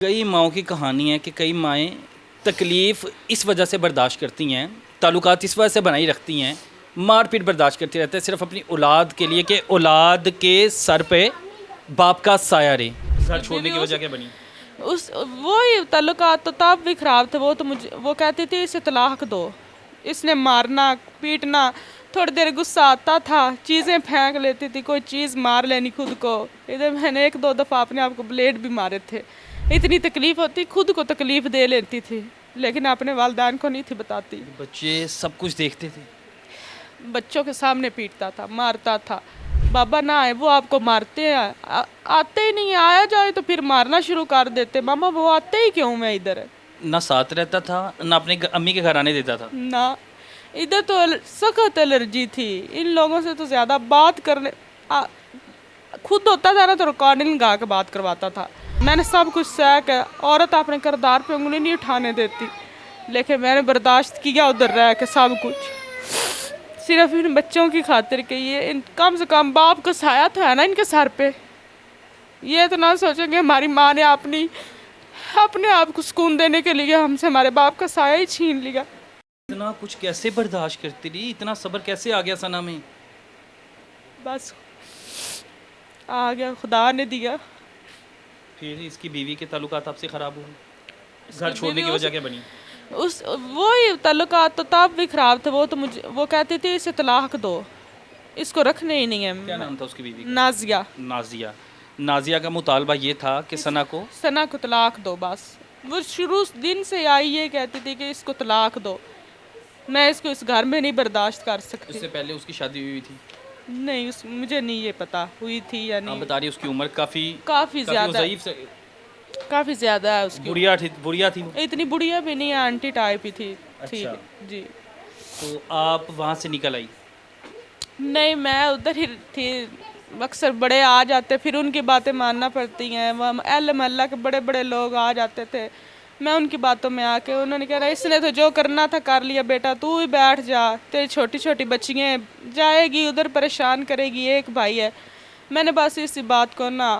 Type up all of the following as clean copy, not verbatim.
कई माँओं की कहानी है कि कई माएँ तकलीफ़ इस वजह से बर्दाश्त करती हैं, ताल्लुकात इस वजह से बनाई रखती हैं, मार-पीट बर्दाश्त करती रहती हैं सिर्फ़ अपनी औलाद के लिए कि औलाद के सर पे बाप का साया रहे। घर छोड़ने दीदी की वजह क्या बनी? उस वही ताल्लुकात तो तब भी ख़राब थे। वो तो मुझे वो कहती थी इसे तलाक दो। इसने मारना पीटना, थोड़ी देर गुस्सा आता था, चीज़ें फेंक लेती थी, कोई चीज़ मार लेनी खुद को। इधर मैंने एक दो दफ़ा अपने आप को ब्लेड भी मारे थे। इतनी तकलीफ़ होती, खुद को तकलीफ़ दे लेती थी, लेकिन अपने वालिदैन को नहीं थी बताती। बच्चे सब कुछ देखते थे। बच्चों के सामने पीटता था, मारता था। बाबा ना आए वो आपको मारते हैं। आते ही नहीं है, आया जाए तो फिर मारना शुरू कर देते। मामा वो आते ही क्यों मैं इधर? ना साथ रहता था, ना अपने अम्मी के घर आने देता था। ना इधर तो सख्त एलर्जी थी इन लोगों से। तो ज़्यादा बात करने खुद होता था ना तो रिकॉर्डिंग गा के बात करवाता था। मैंने सब कुछ सह के, औरत अपने किरदार पे उंगली नहीं उठाने देती, लेकिन मैंने बर्दाश्त किया उधर रह के सब कुछ, सिर्फ इन बच्चों की खातिर के। ये कम से कम बाप का साया तो है ना इनके सर पे। ये तो ना सोचेंगे हमारी माँ ने अपने आप को सुकून देने के लिए हमसे हमारे बाप का साया ही छीन लिया। इतना कुछ कैसे बर्दाश्त करती रही? इतना सब्र कैसे आ गया सना में? बस आ गया, खुदा ने दिया। फिर इसकी बीवी के ताल्लुकात आपसे ख़राब हुए। घर छोड़ने बीवी की वजह क्या बनी? उस वही ताल्लुकात तो तब भी ख़राब थे। वो तो मुझे वो कहती थी इसे तलाक दो, इसको रखने ही नहीं क्या है। नाम था उसकी बीवी का? नाजिया। नाजिया। नाजिया का मुतालबा ये था कि सना को सना को तलाक दो बस। वो शुरू दिन से आई ये कहती थी कि इसको तलाक दो, मैं इसको इस घर में नहीं बर्दाश्त कर सकती। उससे पहले उसकी शादी हुई थी। नहीं मुझे नहीं ये पता हुई थी या आप नहीं। बता रही उसकी उम्र काफ़ी काफ़ी ज़्यादा, ज़यीफ से काफ़ी ज़्यादा है उसकी। बुढ़िया थी वो। इतनी बुढ़िया भी नहीं है, आंटी टाइप ही थी। अच्छा। जी। तो आप वहाँ से निकल आई। नहीं मैं उधर ही थी। अक्सर बड़े आ जाते, फिर उनकी बातें मानना पड़ती हैं। वह अहले मोहल्ला के बड़े बड़े लोग आ जाते थे, मैं उनकी बातों में आके, उन्होंने कहा इसने तो जो करना था कर लिया बेटा, तू ही बैठ जा, तेरी छोटी छोटी बच्चियाँ जाएगी उधर परेशान करेगी, एक भाई है। मैंने बस इसी बात को ना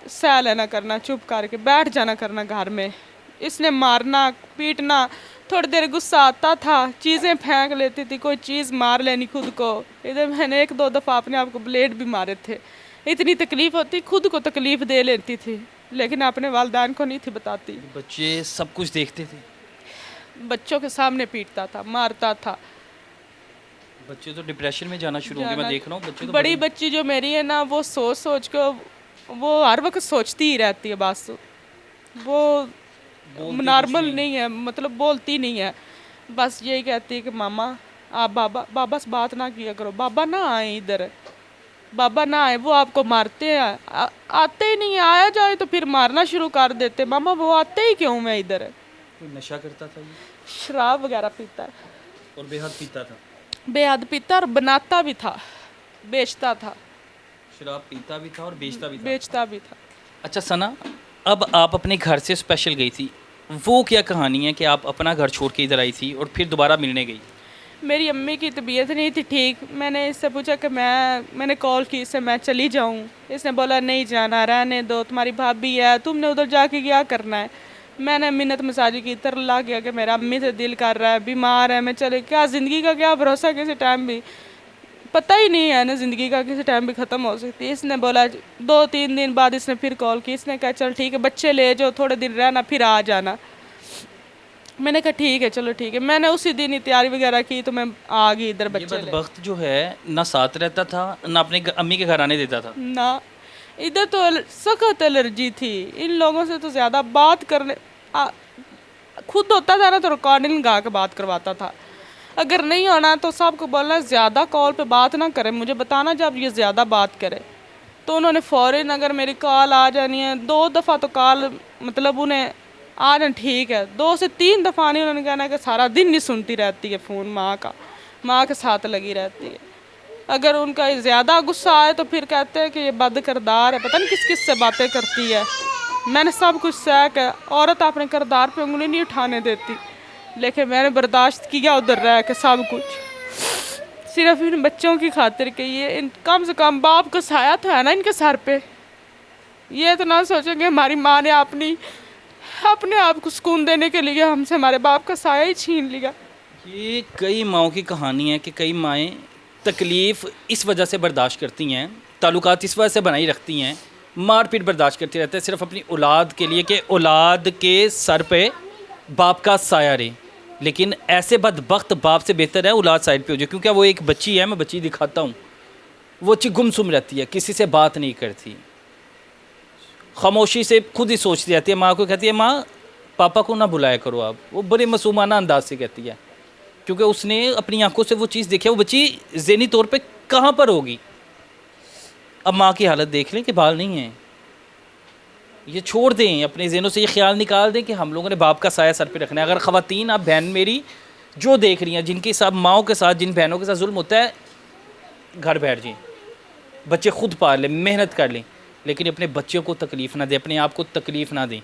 सह लेना करना, चुप करके बैठ जाना करना घर में। इसने मारना पीटना, थोड़ी देर गुस्सा आता था, चीज़ें फेंक लेती थी, कोई चीज़ मार लेनी खुद को। इधर मैंने एक दो दफ़ा अपने आप को ब्लेड भी मारे थे। इतनी तकलीफ़ होती, खुद को तकलीफ़ दे लेती थी, लेकिन अपने वालिदैन को नहीं थी बताती। बच्चे सब कुछ देखते थे। बच्चों के सामने पीटता था, मारता था। बच्चे तो डिप्रेशन में जाना शुरू हो गए। मैं देख रहा हूँ बच्चे तो बड़ी बच्ची जो मेरी है ना, वो सोच सोच के वो हर वक्त सोचती ही रहती है बस। वो नॉर्मल नहीं है, मतलब बोलती नहीं है, बस यही कहती है कि मामा आप बाबा से बात ना किया करो, बाबा ना आए इधर, बाबा ना आए वो आपको मारते हैं। आते ही नहीं है, आया जाए तो फिर मारना शुरू कर देते। मामा वो आते ही क्यों मैं इधर? कोई नशा करता था ये? शराब वगैरह पीता है, और बेहद पीता था। बेहद पीता और बनाता भी था, बेचता था। शराब पीता भी था और बेचता भी था। अच्छा सना, अब आप अपने घर से स्पेशल गई थी, वो क्या कहानी है कि आप अपना घर छोड़ के इधर आई थी और फिर दोबारा मिलने गई? मेरी अम्मी की तबीयत नहीं थी ठीक। मैंने इससे पूछा कि मैंने कॉल की इससे मैं चली जाऊं। इसने बोला नहीं जाना, रहने दो, तुम्हारी भाभी है, तुमने उधर जाके क्या करना है। मैंने मिन्नत मसाजी की, तरला किया कि मेरा अम्मी से दिल कर रहा है, बीमार है, मैं चले, क्या ज़िंदगी का क्या भरोसा, किसी टाइम भी पता ही नहीं है ना, ज़िंदगी का किसी टाइम भी ख़त्म हो सकती है। इसने बोला 2-3 दिन बाद इसने फिर कॉल की। इसने कहा चल ठीक है, बच्चे ले जाओ, थोड़े दिन रहना, फिर आ जाना। मैंने कहा ठीक है, चलो ठीक है। मैंने उसी दिन ही तैयारी वगैरह की तो मैं आ गई इधर। ये बच्चे बदबख्त जो है ना साथ रहता था, ना अपने अम्मी के घर आने देता था। ना इधर तो सख्त एलर्जी थी इन लोगों से। तो ज़्यादा बात करने खुद होता था ना तो रिकॉर्डिंग गा के बात करवाता था। अगर नहीं होना तो सबको बोलना ज़्यादा कॉल पे बात ना करें, मुझे बताना जब ये ज़्यादा बात करे। तो उन्होंने फ़ौरन, अगर मेरी कॉल आ जानी है, 2 दफ़ा तो कॉल मतलब उन्हें आ जाए ठीक है, 2 से 3 दफ़ा नहीं उन्होंने कहना कि सारा दिन नहीं सुनती रहती है फ़ोन माँ के साथ लगी रहती है। अगर उनका ज़्यादा गुस्सा आए तो फिर कहते हैं कि ये बद किरदार है, पता नहीं किस किस से बातें करती है। मैंने सब कुछ सह के, औरत अपने किरदार पे उंगली नहीं उठाने देती, लेकिन मैंने बर्दाश्त किया उधर रह के सब कुछ, सिर्फ इन बच्चों की खातिर के। ये कम से कम बाप का साया तो है ना इनके सर पे। ये तो ना सोचेंगे हमारी माँ ने अपने आप को सुकून देने के लिए हमसे हमारे बाप का साया ही छीन लिया। ये कई माओं की कहानी है कि कई माएँ तकलीफ़ इस वजह से बर्दाश्त करती हैं, ताल्लुकात इस वजह से बनाई रखती हैं, मार पीट बर्दाश्त करती रहती है सिर्फ अपनी औलाद के लिए कि औलाद के सर पे बाप का साया रहे। लेकिन ऐसे बदबख्त बाप से बेहतर है औलाद साइड पे हो जाए, क्योंकि वो एक बच्ची है, मैं बच्ची दिखाता हूँ, वो बच्ची गुमसुम रहती है, किसी से बात नहीं करती, खामोशी से खुद ही सोचती रहती है, माँ को कहती है माँ पापा को ना बुलाया करो आप, वो बड़े मासूमाना अंदाज से कहती है, क्योंकि उसने अपनी आंखों से वो चीज़ देखी है। वो बच्ची ज़हनी तौर पे कहाँ पर होगी। अब माँ की हालत देख लें कि बाल नहीं है, ये छोड़ दें, अपने ज़हनों से ये ख्याल निकाल दें कि हम लोगों ने बाप का साया सर पे रखना है। अगर ख़वातीन आप बहन मेरी जो देख रही हैं, जिनके साथ माओं के साथ, जिन बहनों के साथ जुल्म होता है, घर बैठ जाएँ, बच्चे खुद पाल लें, मेहनत कर लें, लेकिन अपने बच्चों को तकलीफ़ ना दें, अपने आप को तकलीफ़ ना दें।